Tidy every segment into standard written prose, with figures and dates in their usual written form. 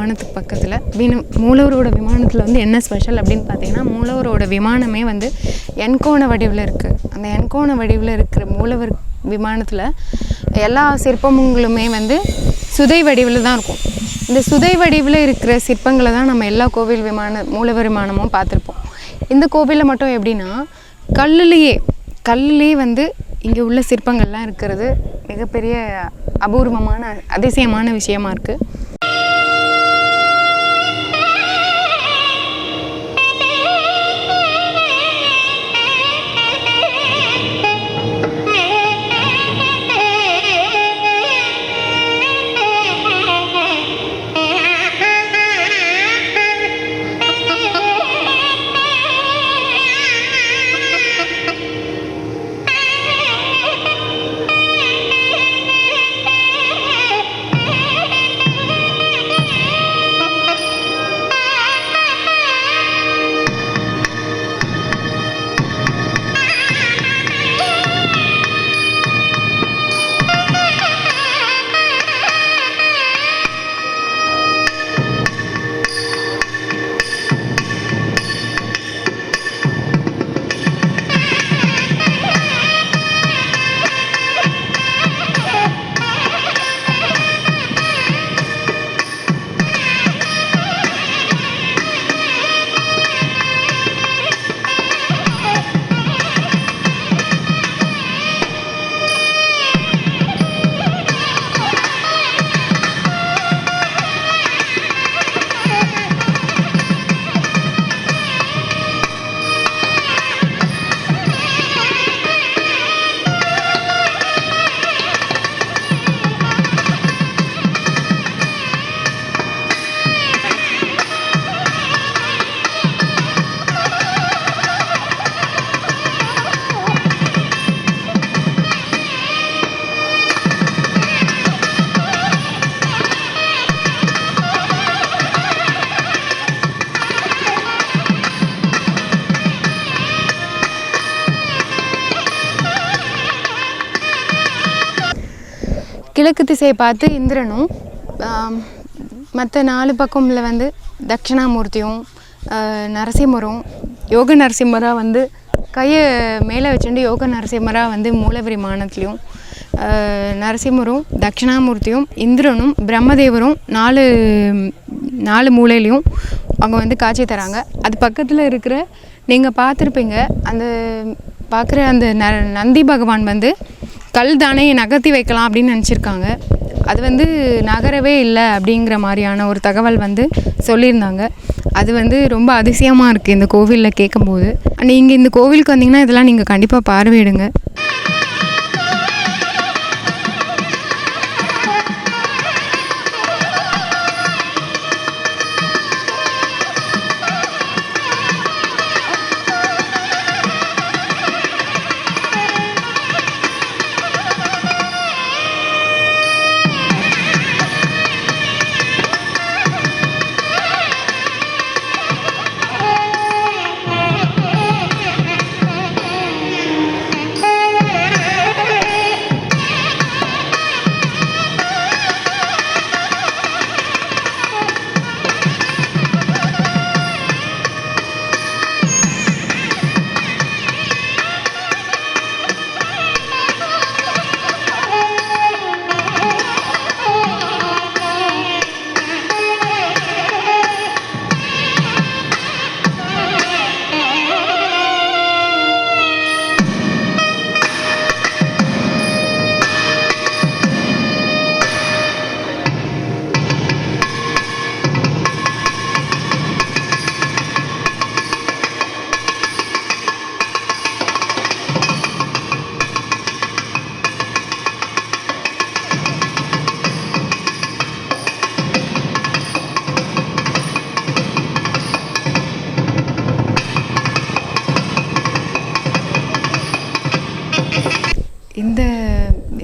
விமானத்துக்கு பக்கத்தில் மூலவரோட விமானத்தில் வந்து என்ன ஸ்பெஷல் அப்படின்னு பார்த்தீங்கன்னா, மூலவரோட விமானமே வந்து எண்கோண வடிவில் இருக்குது. அந்த எண்கோண வடிவில் இருக்கிற மூலவர் விமானத்தில் எல்லா சிற்பங்களுமே வந்து சுதை வடிவில் தான் இருக்கும். இந்த சுதை வடிவில் இருக்கிற சிற்பங்களை தான் நம்ம எல்லா கோவில் மூலவர் விமானமும் பார்த்துருப்போம். இந்த கோவிலில் மட்டும் எப்படின்னா, கல்லுலேயே வந்து இங்கே உள்ள சிற்பங்கள்லாம் இருக்கிறது மிகப்பெரிய அபூர்வமான அதிசயமான விஷயமா இருக்குது. கிழக்கு திசையை பார்த்து இந்திரனும் மற்ற 4 பக்கமில் வந்து தட்சிணாமூர்த்தியும் நரசிம்மரும் யோக நரசிம்மராக வந்து கையை மேலே வச்சுட்டு யோக நரசிம்மராக வந்து மூலவர் விமானத்துலேயும், நரசிம்மரும் தட்சிணாமூர்த்தியும் இந்திரனும் பிரம்மதேவரும் 4 மூலையிலையும் அவங்க வந்து காட்சி தராங்க. அது பக்கத்தில் இருக்கிற நீங்கள் பார்த்துருப்பீங்க, அந்த பார்க்குற அந்த நந்தி பகவான் வந்து கல் தானே நகர்த்தி வைக்கலாம் அப்படின்னு நினச்சிருக்காங்க. அது வந்து நகரவே இல்லை அப்படிங்கிற மாதிரியான ஒரு தகவல் வந்து சொல்லியிருந்தாங்க. அது வந்து ரொம்ப அதிசயமாக இருக்குது இந்த கோவிலில் கேட்கும்போது. நீங்கள் இந்த கோவிலுக்கு வந்தீங்கன்னா இதெல்லாம் நீங்கள் கண்டிப்பாக பார்வையிடுங்க.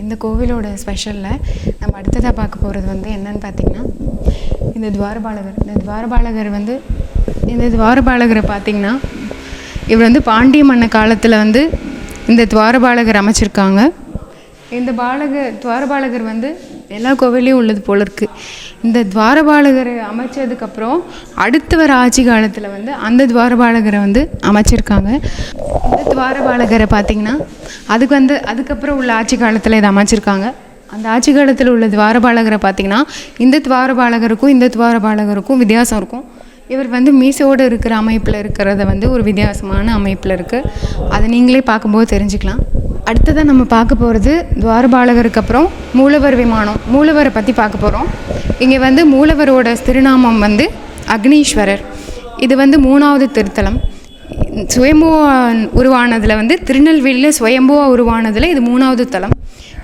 இந்த கோவிலோட ஸ்பெஷலில் நம்ம அடுத்ததாக பார்க்க போகிறது வந்து என்னன்னு பார்த்திங்கன்னா, இந்த துவாரபாலகரை பார்த்திங்கன்னா, இவர் வந்து பாண்டிய மன்ன காலத்தில் வந்து இந்த துவாரபாலகர் அமைச்சிருக்காங்க. இந்த துவாரபாலகர் வந்து எல்லா கோவிலையும் உள்ளது போல் இருக்குது. இந்த துவாரபாலகரை அமைச்சதுக்கப்புறம் அடுத்து வர ஆட்சி காலத்தில் வந்து அந்த துவாரபாலகரை வந்து அமைச்சிருக்காங்க. இந்த துவாரபாலகரை பார்த்திங்கன்னா அதுக்கப்புறம் உள்ள ஆட்சி காலத்தில் இதை அமைச்சிருக்காங்க. அந்த ஆட்சி காலத்தில் உள்ள துவாரபாலகரை பார்த்திங்கன்னா இந்த துவாரபாலகருக்கும் வித்தியாசம் இருக்கும். இவர் வந்து மீசோடு இருக்கிற அமைப்பில் இருக்கிறத வந்து ஒரு வித்தியாசமான அமைப்பில் இருக்குது. அதை நீங்களே பார்க்கும்போது தெரிஞ்சுக்கலாம். அடுத்ததாக நம்ம பார்க்க போகிறது துவாரபாலகருக்கு அப்புறம் மூலவர் விமானம். மூலவரை பற்றி பார்க்க போகிறோம். இங்கே வந்து மூலவரோட திருநாமம் வந்து அக்னீஸ்வரர். இது வந்து 3வது திருத்தலம். சுயம்புவா உருவானதில் வந்து திருநெல்வேலியில் சுயம்புவா உருவானதில் இது 3வது தலம்.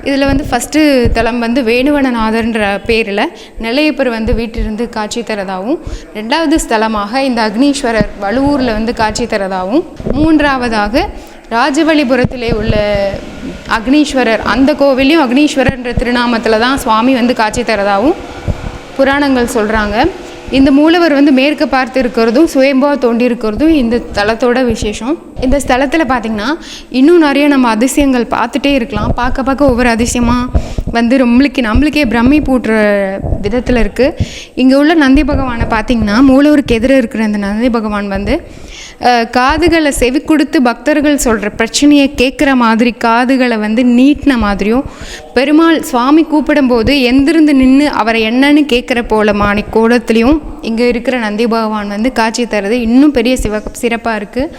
இதில் வந்து ஃபஸ்ட்டு தலம் வந்து வேணுவனநாதர்ன்ற பேரில் நெல்லையப்பர் வந்து வீட்டிலிருந்து காட்சி தரதாகவும், 2வது ஸ்தலமாக இந்த அக்னீஸ்வரர் வலுவூரில் வந்து காட்சி தரதாகவும், 3வதாக ராஜவழிபுரத்திலே உள்ள அக்னீஸ்வரர், அந்த கோவிலையும் அக்னீஸ்வரர்ன்ற திருநாமத்தில் தான் சுவாமி வந்து காட்சி தரதாகவும் புராணங்கள் சொல்கிறாங்க. இந்த மூலவர் வந்து மேற்கு பார்த்து இருக்கிறதும் சுயம்பா தோண்டி இருக்கிறதும் இந்த தலத்தோட விசேஷம். இந்த ஸ்தலத்தில் பார்த்திங்கன்னா இன்னும் நிறைய நம்ம அதிசயங்கள் பார்த்துட்டே இருக்கலாம். பார்க்க ஒவ்வொரு அதிசயமாக வந்து நம்மளுக்கே பிரம்மை பூட்டுற விதத்தில் இருக்குது. இங்கே உள்ள நந்தி பகவானை பார்த்திங்கன்னா மூலவருக்கு எதிர இருக்கிற அந்த நந்தி பகவான் வந்து காதுகளை செவி கொடுத்து பக்தர்கள் சொல்கிற பிரச்சனையை கேட்குற மாதிரி காதுகளை வந்து நீட்டின மாதிரியும், பெருமாள் சுவாமி கூப்பிடும்போது எந்திருந்து நின்று அவரை என்னன்னு கேட்குற போல மாணி கோலத்துலேயும் இங்கே இருக்கிற நந்தி பகவான் வந்து காட்சி தர்றது இன்னும் பெரிய சிறப்பாக இருக்குது.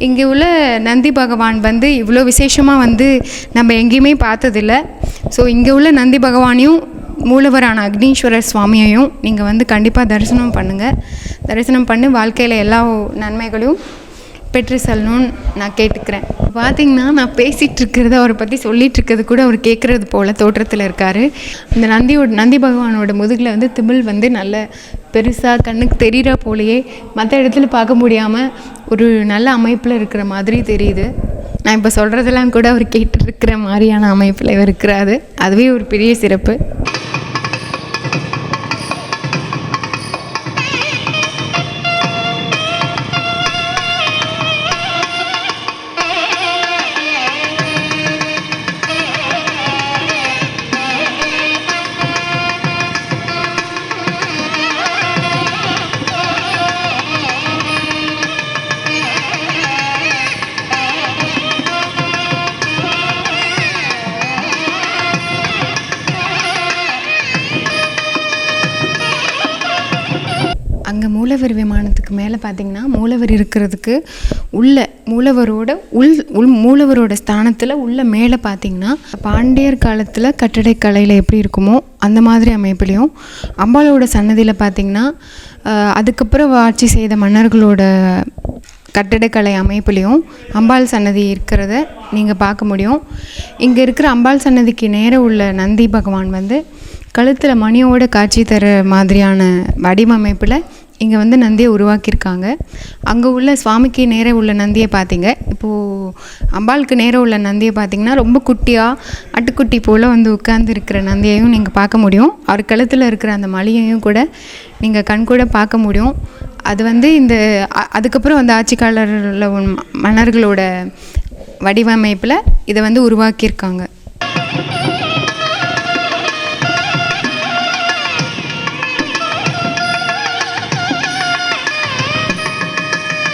இங்கே உள்ள நந்தி பகவான் வந்து இவ்வளோ விசேஷமாக வந்து நம்ம எங்கேயுமே பார்த்ததில்ல. ஸோ இங்கே உள்ள நந்தி பகவானையும் மூலவரான அக்னீஸ்வரர் சுவாமியையும் நீங்கள் வந்து கண்டிப்பாக தரிசனம் பண்ணுங்கள். தரிசனம் பண்ணி வாழ்க்கையில் எல்லா நன்மைகளையும் பெற்று செல்லணும்னு நான் கேட்டுக்கிறேன். பார்த்திங்கன்னா நான் பேசிகிட்டு இருக்கிறத அவரை பற்றி சொல்லிகிட்ருக்கிறது கூட அவர் கேட்குறது போல் தோற்றத்தில் இருக்கார். இந்த நந்தி பகவானோட முதுகில் வந்து திமில் வந்து நல்ல பெருசாக கண்ணுக்கு தெரிகிற போலையே மற்ற இடத்துல பார்க்க முடியாமல் ஒரு நல்ல அமைப்பில் இருக்கிற மாதிரி தெரியுது. நான் இப்போ சொல்கிறதெல்லாம் கூட அவர் கேட்டுருக்கிற மாதிரியான அமைப்பில் இவர் இருக்கிறாரு. அதுவே ஒரு பெரிய சிறப்பு. அங்கே மூலவர் விமானத்துக்கு மேலே பார்த்திங்கன்னா மூலவர் இருக்கிறதுக்கு மூலவரோட ஸ்தானத்தில் உள்ள மேலே பார்த்திங்கன்னா பாண்டியர் காலத்தில் கட்டடக்கலையில் எப்படி இருக்குமோ அந்த மாதிரி அமைப்புலையும், அம்பாளோட சன்னதியில் பார்த்திங்கன்னா அதுக்கப்புறம் ஆட்சி செய்த மன்னர்களோட கட்டடக்கலை அமைப்புலையும் அம்பாள் சன்னதி இருக்கிறத நீங்கள் பார்க்க முடியும். இங்கே இருக்கிற அம்பாள் சன்னதிக்கு நேர உள்ள நந்தி பகவான் வந்து கழுத்தில் மணியோட காட்சி தர மாதிரியான வடிவமைப்பில் இங்கே வந்து நந்தியை உருவாக்கியிருக்காங்க. அங்கே உள்ள சுவாமிக்கு நேர உள்ள நந்தியை பார்த்தீங்க. இப்போது அம்பாளுக்கு நேரம் உள்ள நந்தியை பார்த்திங்கன்னா ரொம்ப குட்டியாக அட்டுக்குட்டி போல் வந்து உட்கார்ந்து இருக்கிற நந்தியையும் நீங்கள் பார்க்க முடியும். அவர் கழுத்தில் இருக்கிற அந்த மலையையும் கூட நீங்கள் கண்கூட பார்க்க முடியும். அது வந்து அதுக்கப்புறம் அந்த ஆட்சிக்காரர்ல மன்னர்களோட வடிவமைப்பில் இதை வந்து உருவாக்கியிருக்காங்க.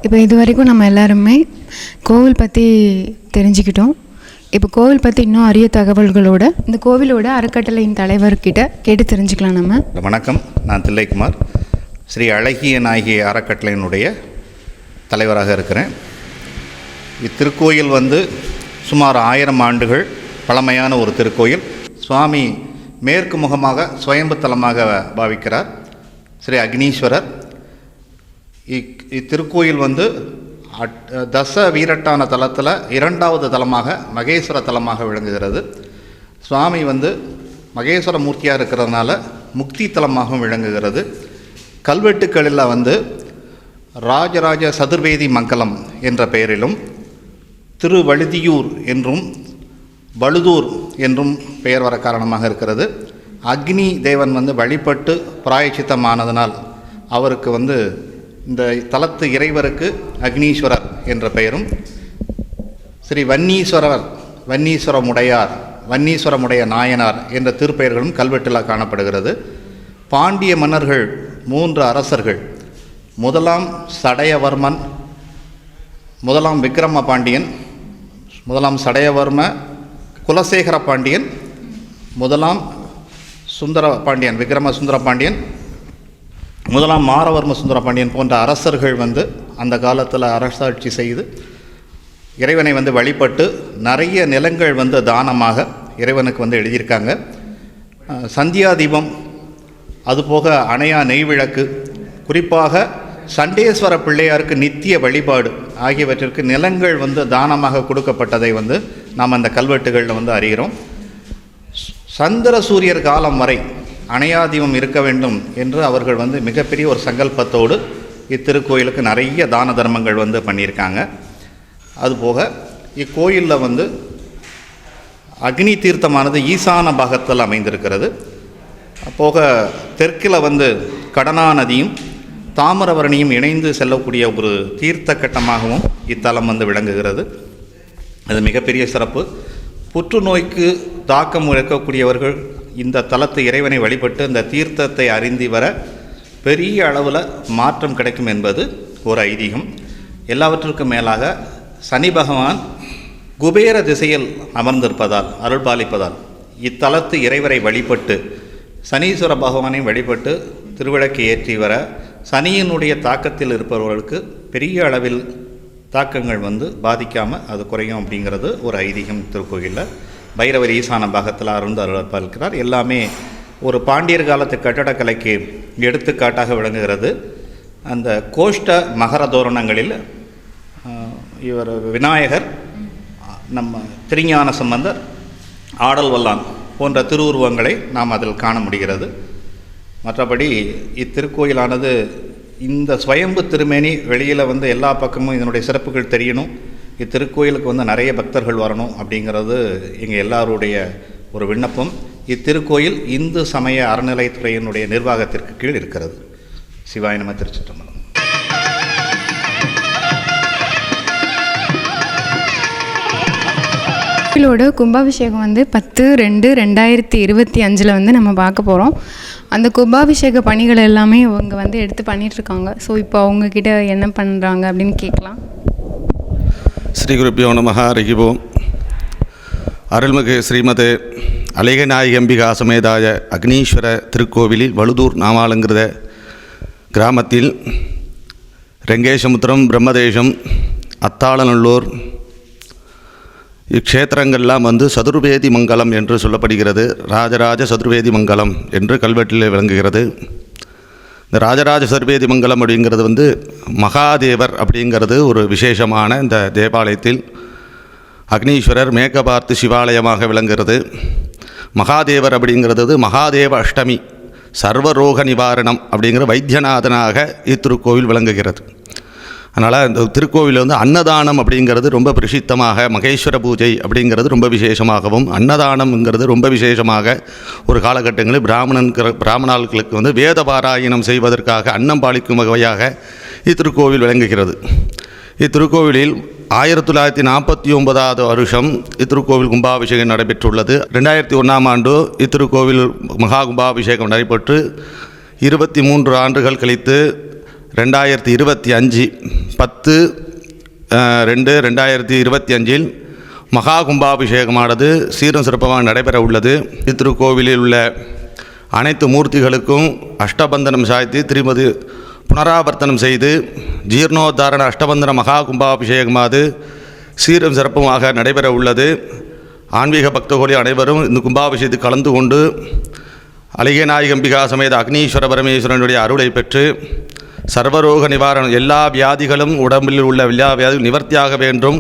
இப்போ இது வரைக்கும் நம்ம எல்லாருமே கோவில் பற்றி தெரிஞ்சுக்கிட்டோம். இப்போ கோவில் பற்றி இன்னும் அரிய தகவல்களோட இந்த கோவிலோட அறக்கட்டளையின் தலைவர்கிட்ட கேட்டு தெரிஞ்சுக்கலாம் நம்ம. வணக்கம், நான் தில்லைக்குமார், ஸ்ரீ அழகிய நாயகி அறக்கட்டளையினுடைய தலைவராக இருக்கிறேன். இத்திருக்கோயில் வந்து சுமார் 1000 ஆண்டுகள் பழமையான ஒரு திருக்கோயில். சுவாமி மேற்கு முகமாக சுயம்பு தலமாக பாவிக்கிறார் ஸ்ரீ அக்னீஸ்வரர். இத்திருக்கோயில் வந்து தச வீரட்டான தலத்தில் 2வது தலமாக மகேஸ்வர தலமாக விளங்குகிறது. சுவாமி வந்து மகேஸ்வர மூர்த்தியாக இருக்கிறதுனால முக்தி தலமாகவும் விளங்குகிறது. கல்வெட்டுக்களில் வந்து ராஜராஜ சதுர்வேதி மங்கலம் என்ற பெயரிலும் திருவழுதியூர் என்றும் வழுதூர் என்றும் பெயர் வர காரணமாக இருக்கிறது. அக்னி தேவன் வந்து வழிபட்டு பிராயச்சித்தமானதனால் அவருக்கு வந்து இந்த தலத்து இறைவருக்கு அக்னீஸ்வரர் என்ற பெயரும், ஸ்ரீ வன்னீஸ்வரமுடையார், வன்னீஸ்வரமுடைய நாயனார் என்ற திருப்பெயர்களும் கல்வெட்டில் காணப்படுகிறது. பாண்டிய மன்னர்கள் 3 அரசர்கள், முதலாம் சடையவர்மன், முதலாம் விக்ரம பாண்டியன், முதலாம் சடையவர்ம குலசேகர பாண்டியன், முதலாம் சுந்தர பாண்டியன் விக்ரம சுந்தர பாண்டியன், முதலாம் மாரவர்ம சுந்தர பாண்டியன் போன்ற அரசர்கள் வந்து அந்த காலத்தில் அரசாட்சி செய்து இறைவனை வந்து வழிபட்டு நிறைய நிலங்கள் வந்து தானமாக இறைவனுக்கு வந்து எழுதியிருக்காங்க. சந்தியா தீபம், அதுபோக அணையா நெய்விளக்கு, குறிப்பாக சண்டேஸ்வர பிள்ளையாருக்கு நித்திய வழிபாடு ஆகியவற்றிற்கு நிலங்கள் வந்து தானமாக கொடுக்கப்பட்டதை வந்து நாம் அந்த கல்வெட்டுகளில் வந்து அறிகிறோம். சந்திர சூரியர் காலம் வரை அணையாதீபம் இருக்க வேண்டும் என்று அவர்கள் வந்து மிகப்பெரிய ஒரு சங்கல்பத்தோடு இத்திருக்கோயிலுக்கு நிறைய தான தர்மங்கள் வந்து பண்ணியிருக்காங்க. அதுபோக இக்கோயிலில் வந்து அக்னி தீர்த்தமானது ஈசான பாகத்தில் அமைந்திருக்கிறது. போக தெற்கில் வந்து கடனா நதியும் தாமிரபரணியும் இணைந்து செல்லக்கூடிய ஒரு தீர்த்த கட்டமாகவும் இத்தலம் வந்து விளங்குகிறது. அது மிகப்பெரிய சிறப்பு. புற்றுநோய்க்கு தாக்கம் இருக்கக்கூடியவர்கள் இந்த தலத்து இறைவனை வழிபட்டு அந்த தீர்த்தத்தை அருந்தி வர பெரிய அளவில் மாற்றம் கிடைக்கும் என்பது ஒரு ஐதீகம். எல்லாவற்றிற்கும் மேலாக சனி பகவான் குபேர திசையில் அமர்ந்திருப்பதால், அருள் பாலிப்பதால் இத்தலத்து இறைவரை வழிபட்டு சனீஸ்வர பகவானை வழிபட்டு திருவிளக்கு ஏற்றி வர சனியினுடைய தாக்கத்தில் இருப்பவர்களுக்கு பெரிய அளவில் தாக்கங்கள் வந்து பாதிக்காமல் அது குறையும் அப்படிங்கிறது ஒரு ஐதீகம். திருக்கோயிலில் பைரவர் ஈசான பாகத்தில் அருள் பாலிக்கிறார். எல்லாமே ஒரு பாண்டியர் காலத்து கட்டடக்கலைக்கு எடுத்துக்காட்டாக விளங்குகிறது. அந்த கோஷ்ட மகர தோரணங்களில் இவர் விநாயகர், நம்ம திருஞான சம்பந்தர், ஆடல் வல்லான் போன்ற திருவுருவங்களை நாம் அதில் காண முடிகிறது. மற்றபடி இத்திருக்கோயிலானது இந்த ஸ்வயம்பு திருமேனி வெளியில் வந்து எல்லா பக்கமும் இதனுடைய சிறப்புகள் தெரியணும், இத்திருக்கோயிலுக்கு வந்து நிறைய பக்தர்கள் வரணும் அப்படிங்கிறது எங்கள் எல்லாருடைய ஒரு விண்ணப்பம். இத்திருக்கோயில் இந்து சமய அறநிலைத்துறையினுடைய நிர்வாகத்திற்கு கீழ் இருக்கிறது. சிவாய நம. திருச்சிற்றம்பலம். கோயிலோட கும்பாபிஷேகம் வந்து 10/2/2025 வந்து நம்ம பார்க்க போகிறோம். அந்த கும்பாபிஷேக பணிகள் எல்லாமே அவங்க வந்து எடுத்து பண்ணிகிட்ருக்காங்க. ஸோ இப்போ அவங்கக்கிட்ட என்ன பண்ணுறாங்க அப்படின்னு கேட்கலாம். ஸ்ரீ குருப்பியோ நமஹ. ஹரி ஓம். அருள்மிகு ஸ்ரீமதே அழகநாயகி அம்பிகா சமேதாய அக்னீஸ்வர திருக்கோவிலில் வழுதூர் நாமாலங்கிருத கிராமத்தில் ரெங்கேசமுத்திரம், பிரம்மதேசம், அத்தாளநல்லூர் இக்ஷேத்திரங்கள்லாம் வந்து சதுர்வேதி மங்கலம் என்று சொல்லப்படுகிறது. ராஜராஜ சதுர்வேதி மங்கலம் என்று கல்வெட்டில் விளங்குகிறது. இந்த ராஜராஜ சதுர்வேதி மங்கலம் அப்படிங்கிறது வந்து மகாதேவர் அப்படிங்கிறது ஒரு விசேஷமான இந்த தேவாலயத்தில் அக்னீஸ்வரர் மேற்க பார்த்து சிவாலயமாக விளங்குகிறது. மகாதேவர் அப்படிங்கிறது மகாதேவ அஷ்டமி சர்வரோக நிவாரணம் அப்படிங்கிற வைத்தியநாதனாக இத்திருக்கோவில் விளங்குகிறது. அதனால் இந்த திருக்கோவில் வந்து அன்னதானம் அப்படிங்கிறது ரொம்ப பிரசித்தமாக, மகேஸ்வர பூஜை அப்படிங்கிறது ரொம்ப விசேஷமாகவும், அன்னதானம்ங்கிறது ரொம்ப விசேஷமாக ஒரு காலகட்டங்களில் பிராமணர்களுக்கு வந்து வேத பாராயணம் செய்வதற்காக அன்னம் பாலிக்கும் வகையாக இத்திருக்கோவில் விளங்குகிறது. இத்திருக்கோவிலில் 1949 வருஷம் இத்திருக்கோவில் கும்பாபிஷேகம் நடைபெற்றுள்ளது. 2001 ஆண்டு இத்திருக்கோவில் மகா கும்பாபிஷேகம் நடைபெற்று 23 ஆண்டுகள் கழித்து 2025 10/2/2025 மகா கும்பாபிஷேகமானது சீரும் சிறப்பாக நடைபெற உள்ளது. இத்திருக்கோவிலில் உள்ள அனைத்து மூர்த்திகளுக்கும் அஷ்டபந்தனம் சாய்த்து திருமதி புனராவர்த்தனம் செய்து ஜீர்ணோத்தாரண அஷ்டபந்தன மகா கும்பாபிஷேகமானது சீரும் சிறப்புமாக நடைபெற உள்ளது. ஆன்மீக பக்தர்கள் அனைவரும் இந்த கும்பாபிஷேகத்தில் கலந்து கொண்டு அழகநாயகி அம்பிகா சமேத அக்னீஸ்வர பரமேஸ்வரனுடைய அருளை பெற்று சர்வரோக நிவாரணம், எல்லா வியாதிகளும் உடம்பில் உள்ள எல்லா வியாதிகளும் நிவர்த்தியாக வேண்டும்.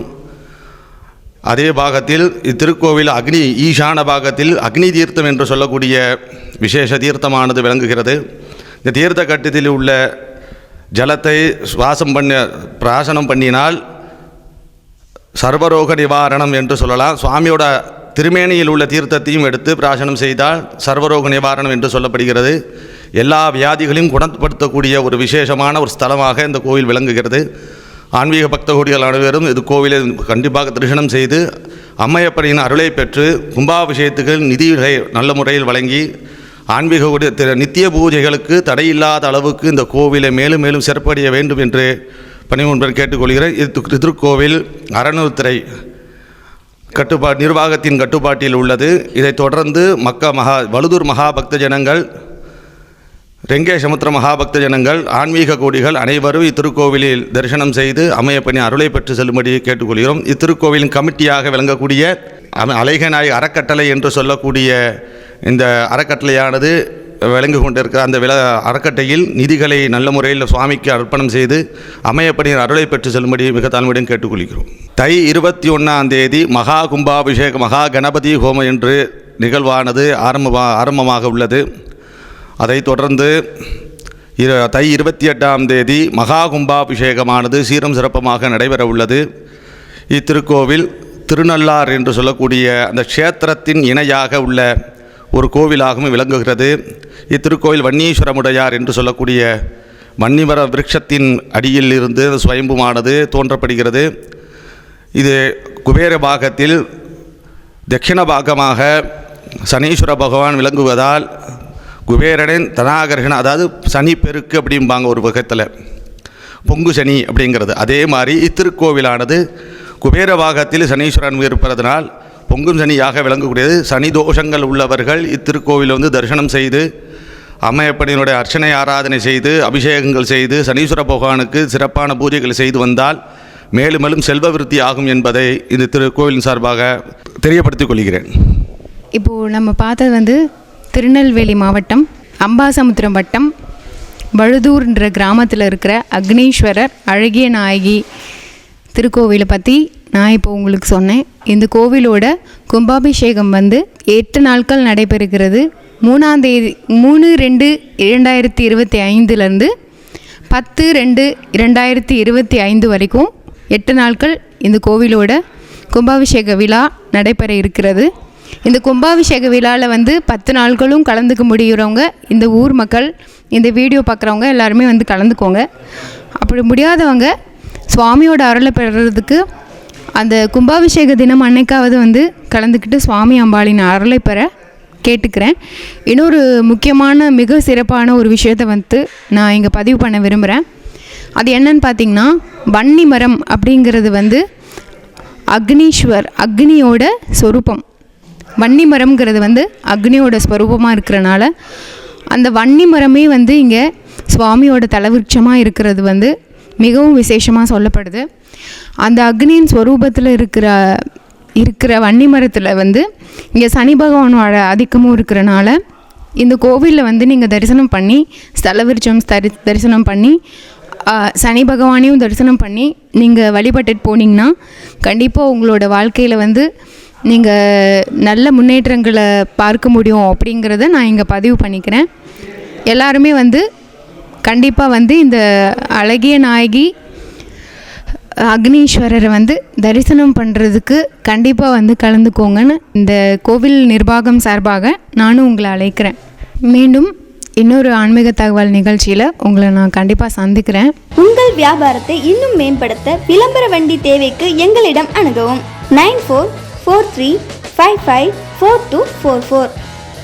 அதே பாகத்தில் இத்திருக்கோவில் அக்னி ஈசான பாகத்தில் அக்னி தீர்த்தம் என்று சொல்லக்கூடிய விசேஷ தீர்த்தமானது விளங்குகிறது. இந்த தீர்த்த கட்டத்தில் உள்ள ஜலத்தை பிராசனம் பண்ணினால் சர்வரோக நிவாரணம் என்று சொல்லலாம். சுவாமியோட திருமேனியில் உள்ள தீர்த்தத்தையும் எடுத்து பிராசனம் செய்தால் சர்வரோக நிவாரணம் என்று சொல்லப்படுகிறது. எல்லா வியாதிகளையும் குணப்படுத்தக்கூடிய ஒரு விசேஷமான ஒரு ஸ்தலமாக இந்த கோவில் விளங்குகிறது. ஆன்மீக பக்தகோடிகள் அனைவரும் இது கோவிலை கண்டிப்பாக தரிசனம் செய்து அம்மையப்பரின் அருளை பெற்று கும்பாபிஷேகத்துக்கு நிதிகளை நல்ல முறையில் வழங்கி ஆன்மீக நித்திய பூஜைகளுக்கு தடையில்லாத அளவுக்கு இந்த கோவிலை மேலும் மேலும் சிறப்படைய வேண்டும் என்று பணிவுடன் கேட்டுக்கொள்கிறேன். இது திருக்கோவில் அறநிலையத்துறை நிர்வாகத்தின் கட்டுப்பாட்டில் உள்ளது. இதைத் தொடர்ந்து வழுதூர் மகாபக்த ஜனங்கள், ரெங்கேசமுத்திர மகாபக்த ஜனங்கள், ஆன்மீக கோடிகள் அனைவரும் இத்திருக்கோவிலில் தரிசனம் செய்து அமையப்பணி அருளை பெற்று செல்லும்படி கேட்டுக்கொள்கிறோம். இத்திருக்கோவிலின் கமிட்டியாக விளங்கக்கூடிய அலைகநாய் அறக்கட்டளை என்று சொல்லக்கூடிய இந்த அறக்கட்டளையானது விளங்கி கொண்டிருக்கிற அந்த அறக்கட்டையில் நிதிகளை நல்ல முறையில் சுவாமிக்கு அர்ப்பணம் செய்து அமையப்பணியின் அருளை பெற்று செல்லும்படி மிக தாழ்மையுடன் கேட்டுக்கொள்கிறோம். தை 21 மகா கும்பாபிஷேக மகா கணபதி ஹோமம் என்று நிகழ்வானது ஆரம்பமாக உள்ளது. அதைத் தொடர்ந்து தை 28 மகா கும்பாபிஷேகமானது சீரும் சிறப்பமாக நடைபெற உள்ளது. இத்திருக்கோவில் திருநள்ளார் என்று சொல்லக்கூடிய அந்த க்ஷேத்திரத்தின் இணையாக உள்ள ஒரு கோவிலாகவும் விளங்குகிறது. இத்திருக்கோவில் வன்னீஸ்வரமுடையார் என்று சொல்லக்கூடிய வன்னிமர விருட்சத்தின் அடியில் இருந்து சுயம்புமானது தோன்றப்படுகிறது. இது குபேர பாகத்தில் தட்சிண பாகமாக சனீஸ்வர பகவான் விளங்குவதால் குபேரனின் தனாகர்ஷணம், அதாவது சனி பெருக்கு அப்படிம்பாங்க ஒரு வகத்தில், பொங்கு சனி அப்படிங்கிறது. அதே மாதிரி இத்திருக்கோவிலானது குபேர பாகத்தில் சனீஸ்வரன் இருப்பதனால் பொங்கும் சனியாக விளங்கக்கூடியது. சனி தோஷங்கள் உள்ளவர்கள் இத்திருக்கோவில் தரிசனம் செய்து அம்மையப்பனினுடைய அர்ச்சனை ஆராதனை செய்து அபிஷேகங்கள் செய்து சனீஸ்வர பகவானுக்கு சிறப்பான பூஜைகள் செய்து வந்தால் மேலும் மேலும் செல்வ விருத்தி ஆகும் என்பதை இந்த திருக்கோவிலின் சார்பாக தெரியப்படுத்திக் கொள்கிறேன். இப்போது நம்ம பார்த்தது திருநெல்வேலி மாவட்டம் அம்பாசமுத்திரம் வட்டம் வழுதூர்ன்ற கிராமத்தில் இருக்கிற அக்னீஸ்வரர் அழகிய நாயகி திருக்கோவிலை பற்றி நான் இப்போ உங்களுக்கு சொன்னேன். இந்த கோவிலோட கும்பாபிஷேகம் 8 நாட்கள் நடைபெறுகிறது. 3/2/2025 10/2/2025 வரைக்கும் 8 நாட்கள் இந்த கோவிலோட கும்பாபிஷேக விழா நடைபெற இருக்கிறது. இந்த கும்பாபிஷேக விழாவில் 10 நாட்களும் கலந்துக்க முடிகிறவங்க, இந்த ஊர் மக்கள், இந்த வீடியோ பார்க்குறவங்க எல்லாருமே கலந்துக்கோங்க. அப்படி முடியாதவங்க சுவாமியோட அருளை பெறுறதுக்கு அந்த கும்பாபிஷேக தினம் அன்னைக்காவது கலந்துக்கிட்டு சுவாமி அம்பாளின் அருளை பெற கேட்டுக்கிறேன். இன்னொரு முக்கியமான மிக சிறப்பான ஒரு விஷயத்தை நான் இங்கே பதிவு பண்ண விரும்புகிறேன். அது என்னன்னு பார்த்திங்கன்னா, வன்னி மரம் அப்படிங்கிறது அக்னியோட ஸ்வரூபம். வன்னி மரம்ங்கிறது அக்னியோட ஸ்வரூபமாக இருக்கிறனால அந்த வன்னி மரமே இங்கே சுவாமியோட தலவிருட்சமாக இருக்கிறது மிகவும் விசேஷமாக சொல்லப்படுது. அந்த அக்னியின் ஸ்வரூபத்தில் இருக்கிற வன்னி மரத்தில் இங்கே சனி பகவானோட ஆதிக்கமும் இருக்கிறனால இந்த கோவிலில் நீங்கள் தரிசனம் பண்ணி ஸ்தலவிருட்சம் தரிசனம் பண்ணி சனி பகவானையும் தரிசனம் பண்ணி நீங்கள் வழிபட்டுட்டு போனீங்கன்னா கண்டிப்பாக உங்களோட வாழ்க்கையில் நீங்கள் நல்ல முன்னேற்றங்களை பார்க்க முடியும் அப்படிங்கிறத நான் இங்கே பதிவு பண்ணிக்கிறேன். எல்லாருமே கண்டிப்பாக இந்த அழகிய நாயகி அக்னீஸ்வரரை தரிசனம் பண்ணுறதுக்கு கண்டிப்பாக கலந்துக்கோங்கன்னு இந்த கோவில் நிர்வாகம் சார்பாக நானும் உங்களை அழைக்கிறேன். மீண்டும் இன்னொரு ஆன்மீக தகவல் நிகழ்ச்சியில் உங்களை நான் கண்டிப்பாக சந்திக்கிறேன். உங்கள் வியாபாரத்தை இன்னும் மேம்படுத்த விளம்பர வண்டி தேவைக்கு எங்களிடம் அணுகவும் 9443554244.